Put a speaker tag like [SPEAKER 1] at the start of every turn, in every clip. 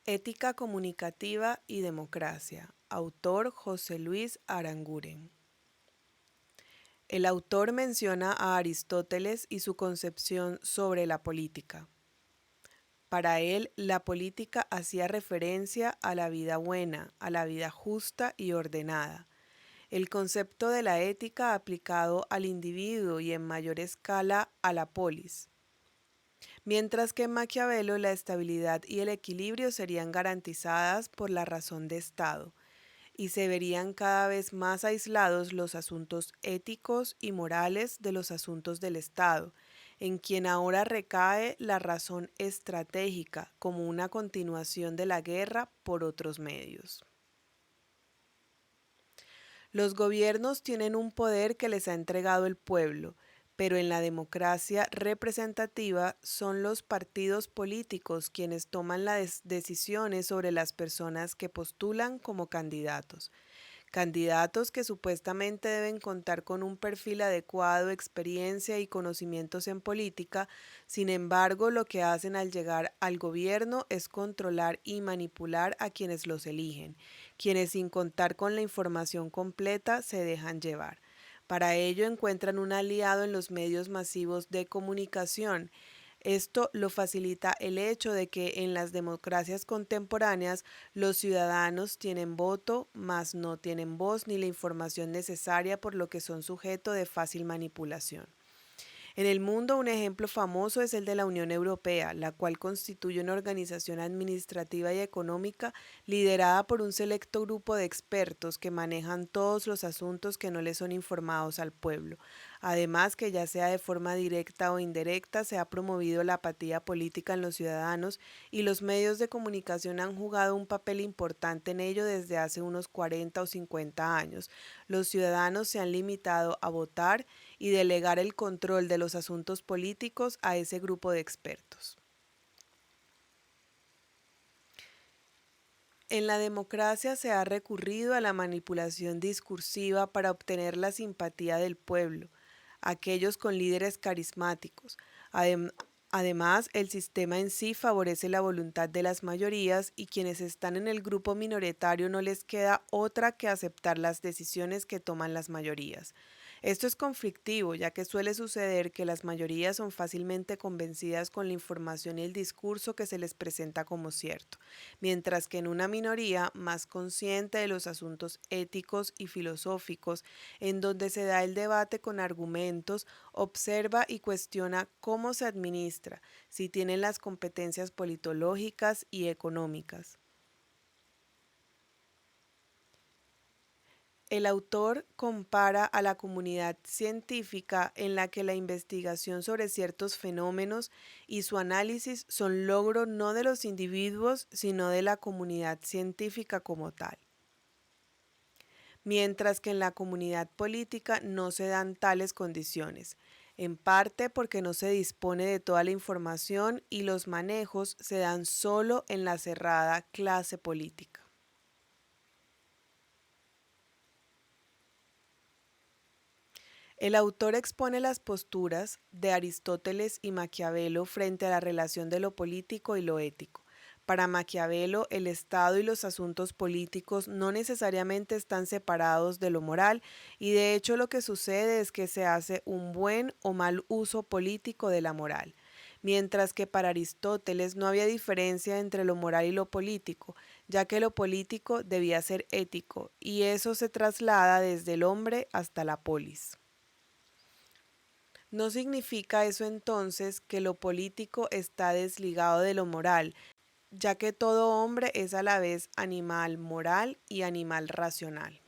[SPEAKER 1] Ética comunicativa y democracia. Autor José Luis Aranguren. El autor menciona a Aristóteles y su concepción sobre la política. Para él, la política hacía referencia a la vida buena, a la vida justa y ordenada. El concepto de la ética aplicado al individuo y en mayor escala a la polis. Mientras que en Maquiavelo la estabilidad y el equilibrio serían garantizadas por la razón de Estado, y se verían cada vez más aislados los asuntos éticos y morales de los asuntos del Estado, en quien ahora recae la razón estratégica como una continuación de la guerra por otros medios. Los gobiernos tienen un poder que les ha entregado el pueblo, pero en la democracia representativa son los partidos políticos quienes toman las decisiones sobre las personas que postulan como candidatos. Candidatos que supuestamente deben contar con un perfil adecuado, experiencia y conocimientos en política, sin embargo, lo que hacen al llegar al gobierno es controlar y manipular a quienes los eligen, quienes sin contar con la información completa se dejan llevar. Para ello encuentran un aliado en los medios masivos de comunicación. Esto lo facilita el hecho de que en las democracias contemporáneas los ciudadanos tienen voto, mas no tienen voz ni la información necesaria, por lo que son sujeto de fácil manipulación. En el mundo, un ejemplo famoso es el de la Unión Europea, la cual constituye una organización administrativa y económica liderada por un selecto grupo de expertos que manejan todos los asuntos que no le son informados al pueblo. Además, que ya sea de forma directa o indirecta, se ha promovido la apatía política en los ciudadanos y los medios de comunicación han jugado un papel importante en ello desde hace unos 40 o 50 años. Los ciudadanos se han limitado a votar y delegar el control de los asuntos políticos a ese grupo de expertos. En la democracia se ha recurrido a la manipulación discursiva para obtener la simpatía del pueblo, aquellos con líderes carismáticos. Además, el sistema en sí favorece la voluntad de las mayorías y quienes están en el grupo minoritario no les queda otra que aceptar las decisiones que toman las mayorías. Esto es conflictivo, ya que suele suceder que las mayorías son fácilmente convencidas con la información y el discurso que se les presenta como cierto, mientras que en una minoría más consciente de los asuntos éticos y filosóficos, en donde se da el debate con argumentos, observa y cuestiona cómo se administra, si tienen las competencias politológicas y económicas. El autor compara a la comunidad científica en la que la investigación sobre ciertos fenómenos y su análisis son logro no de los individuos, sino de la comunidad científica como tal. Mientras que en la comunidad política no se dan tales condiciones, en parte porque no se dispone de toda la información y los manejos se dan solo en la cerrada clase política. El autor expone las posturas de Aristóteles y Maquiavelo frente a la relación de lo político y lo ético. Para Maquiavelo, el Estado y los asuntos políticos no necesariamente están separados de lo moral, y de hecho lo que sucede es que se hace un buen o mal uso político de la moral. Mientras que para Aristóteles no había diferencia entre lo moral y lo político, ya que lo político debía ser ético, y eso se traslada desde el hombre hasta la polis. No significa eso entonces que lo político está desligado de lo moral, ya que todo hombre es a la vez animal moral y animal racional.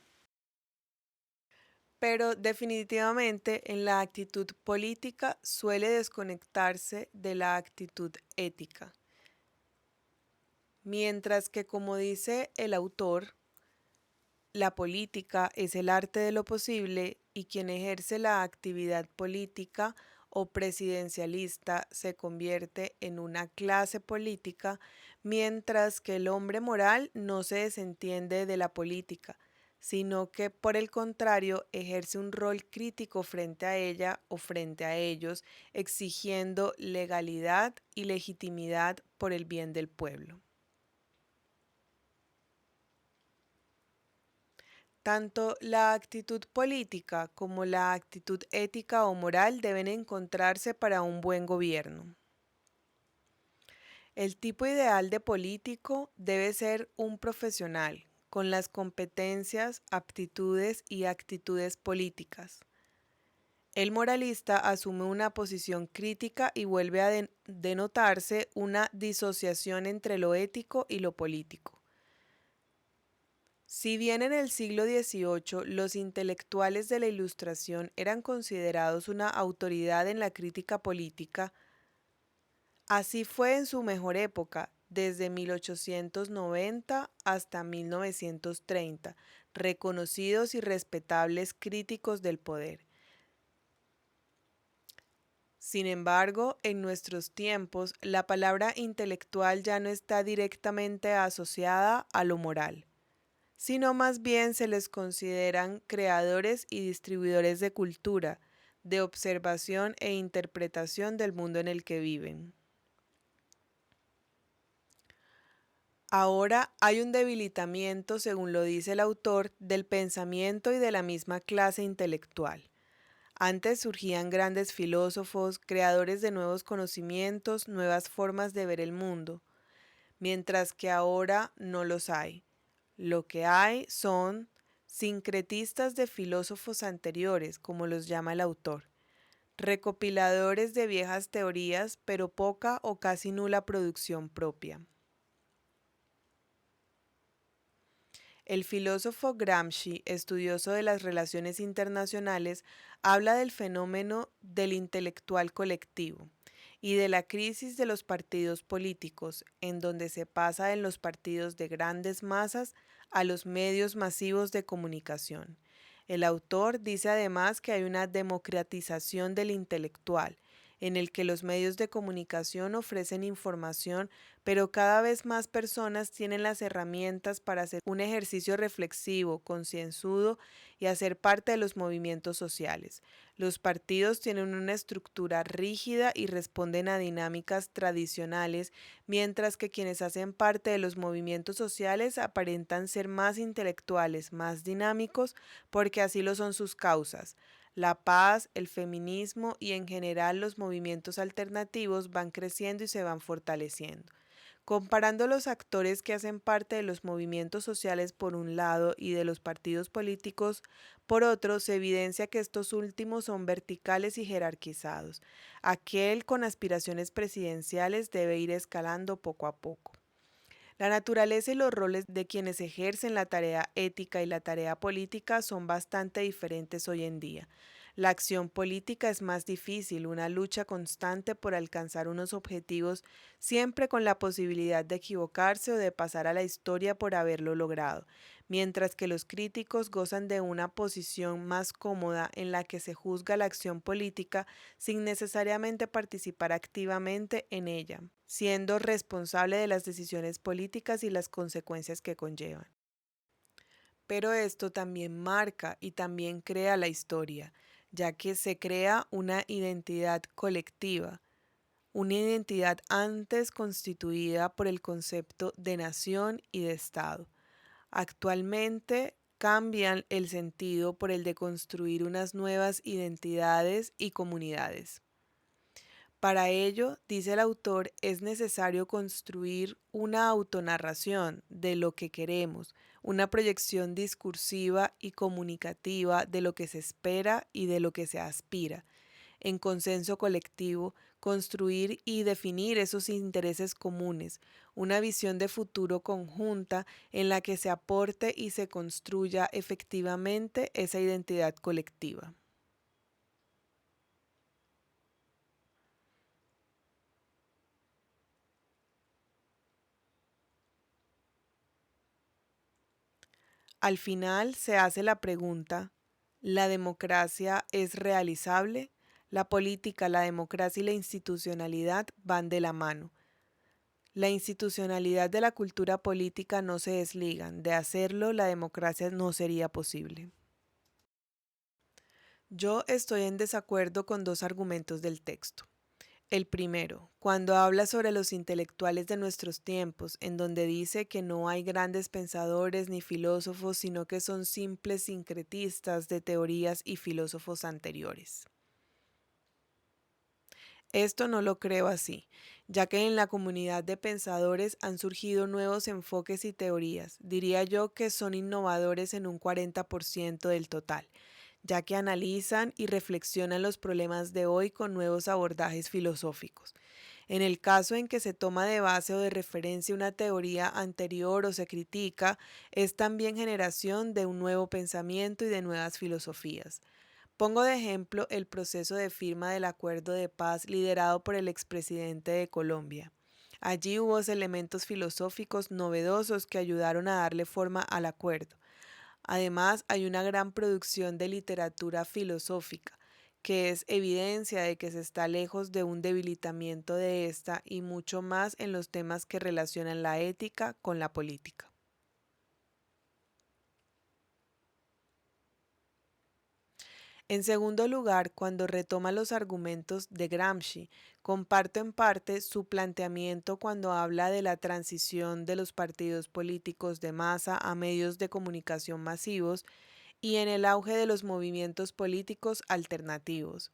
[SPEAKER 1] Pero definitivamente en la actitud política suele desconectarse de la actitud ética. Mientras que, como dice el autor, la política es el arte de lo posible y quien ejerce la actividad política o presidencialista se convierte en una clase política, mientras que el hombre moral no se desentiende de la política, sino que por el contrario ejerce un rol crítico frente a ella o frente a ellos, exigiendo legalidad y legitimidad por el bien del pueblo. Tanto la actitud política como la actitud ética o moral deben encontrarse para un buen gobierno. El tipo ideal de político debe ser un profesional, con las competencias, aptitudes y actitudes políticas. El moralista asume una posición crítica y vuelve a denotarse una disociación entre lo ético y lo político. Si bien en el siglo XVIII los intelectuales de la Ilustración eran considerados una autoridad en la crítica política, así fue en su mejor época, desde 1890 hasta 1930, reconocidos y respetables críticos del poder. Sin embargo, en nuestros tiempos, la palabra intelectual ya no está directamente asociada a lo moral, sino más bien se les consideran creadores y distribuidores de cultura, de observación e interpretación del mundo en el que viven. Ahora hay un debilitamiento, según lo dice el autor, del pensamiento y de la misma clase intelectual. Antes surgían grandes filósofos, creadores de nuevos conocimientos, nuevas formas de ver el mundo, mientras que ahora no los hay. Lo que hay son sincretistas de filósofos anteriores, como los llama el autor, recopiladores de viejas teorías, pero poca o casi nula producción propia. El filósofo Gramsci, estudioso de las relaciones internacionales, habla del fenómeno del intelectual colectivo y de la crisis de los partidos políticos, en donde se pasa en los partidos de grandes masas a los medios masivos de comunicación. El autor dice además que hay una democratización del intelectual, en el que los medios de comunicación ofrecen información, pero cada vez más personas tienen las herramientas para hacer un ejercicio reflexivo, concienzudo y hacer parte de los movimientos sociales. Los partidos tienen una estructura rígida y responden a dinámicas tradicionales, mientras que quienes hacen parte de los movimientos sociales aparentan ser más intelectuales, más dinámicos, porque así lo son sus causas. La paz, el feminismo y en general los movimientos alternativos van creciendo y se van fortaleciendo. Comparando los actores que hacen parte de los movimientos sociales por un lado y de los partidos políticos por otro, se evidencia que estos últimos son verticales y jerarquizados. Aquel con aspiraciones presidenciales debe ir escalando poco a poco. La naturaleza y los roles de quienes ejercen la tarea ética y la tarea política son bastante diferentes hoy en día. La acción política es más difícil, una lucha constante por alcanzar unos objetivos, siempre con la posibilidad de equivocarse o de pasar a la historia por haberlo logrado, mientras que los críticos gozan de una posición más cómoda en la que se juzga la acción política sin necesariamente participar activamente en ella, siendo responsable de las decisiones políticas y las consecuencias que conllevan. Pero esto también marca y también crea la historia, ya que se crea una identidad colectiva, una identidad antes constituida por el concepto de nación y de Estado. Actualmente cambian el sentido por el de construir unas nuevas identidades y comunidades. Para ello, dice el autor, es necesario construir una autonarración de lo que queremos, una proyección discursiva y comunicativa de lo que se espera y de lo que se aspira. En consenso colectivo, construir y definir esos intereses comunes, una visión de futuro conjunta en la que se aporte y se construya efectivamente esa identidad colectiva. Al final se hace la pregunta, ¿la democracia es realizable? La política, la democracia y la institucionalidad van de la mano. La institucionalidad de la cultura política no se desligan. De hacerlo, la democracia no sería posible. Yo estoy en desacuerdo con dos argumentos del texto. El primero, cuando habla sobre los intelectuales de nuestros tiempos, en donde dice que no hay grandes pensadores ni filósofos, sino que son simples sincretistas de teorías y filósofos anteriores. Esto no lo creo así, ya que en la comunidad de pensadores han surgido nuevos enfoques y teorías. Diría yo que son innovadores en un 40% del total, ya que analizan y reflexionan los problemas de hoy con nuevos abordajes filosóficos. En el caso en que se toma de base o de referencia una teoría anterior o se critica, es también generación de un nuevo pensamiento y de nuevas filosofías. Pongo de ejemplo el proceso de firma del acuerdo de paz liderado por el expresidente de Colombia. Allí hubo elementos filosóficos novedosos que ayudaron a darle forma al acuerdo. Además, hay una gran producción de literatura filosófica, que es evidencia de que se está lejos de un debilitamiento de esta y mucho más en los temas que relacionan la ética con la política. En segundo lugar, cuando retoma los argumentos de Gramsci, comparto en parte su planteamiento cuando habla de la transición de los partidos políticos de masa a medios de comunicación masivos y en el auge de los movimientos políticos alternativos.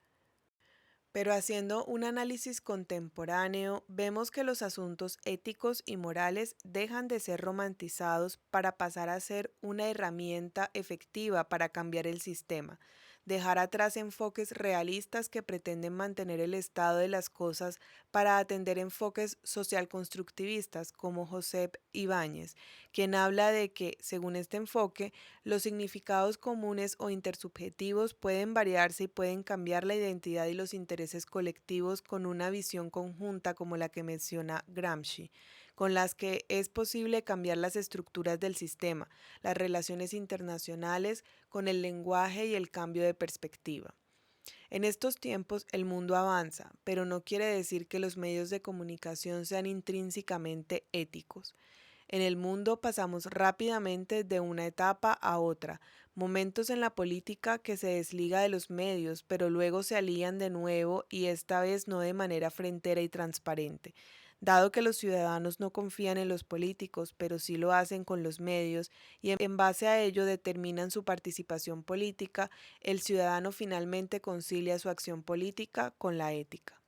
[SPEAKER 1] Pero haciendo un análisis contemporáneo, vemos que los asuntos éticos y morales dejan de ser romantizados para pasar a ser una herramienta efectiva para cambiar el sistema, dejar atrás enfoques realistas que pretenden mantener el estado de las cosas para atender enfoques social constructivistas como Josep Ibáñez, quien habla de que, según este enfoque, los significados comunes o intersubjetivos pueden variarse y pueden cambiar la identidad y los intereses colectivos con una visión conjunta como la que menciona Gramsci, con las que es posible cambiar las estructuras del sistema, las relaciones internacionales, con el lenguaje y el cambio de perspectiva. En estos tiempos el mundo avanza, pero no quiere decir que los medios de comunicación sean intrínsecamente éticos. En el mundo pasamos rápidamente de una etapa a otra, momentos en la política que se desliga de los medios, pero luego se alían de nuevo y esta vez no de manera frentera y transparente. Dado que los ciudadanos no confían en los políticos, pero sí lo hacen con los medios y en base a ello determinan su participación política, el ciudadano finalmente concilia su acción política con la ética.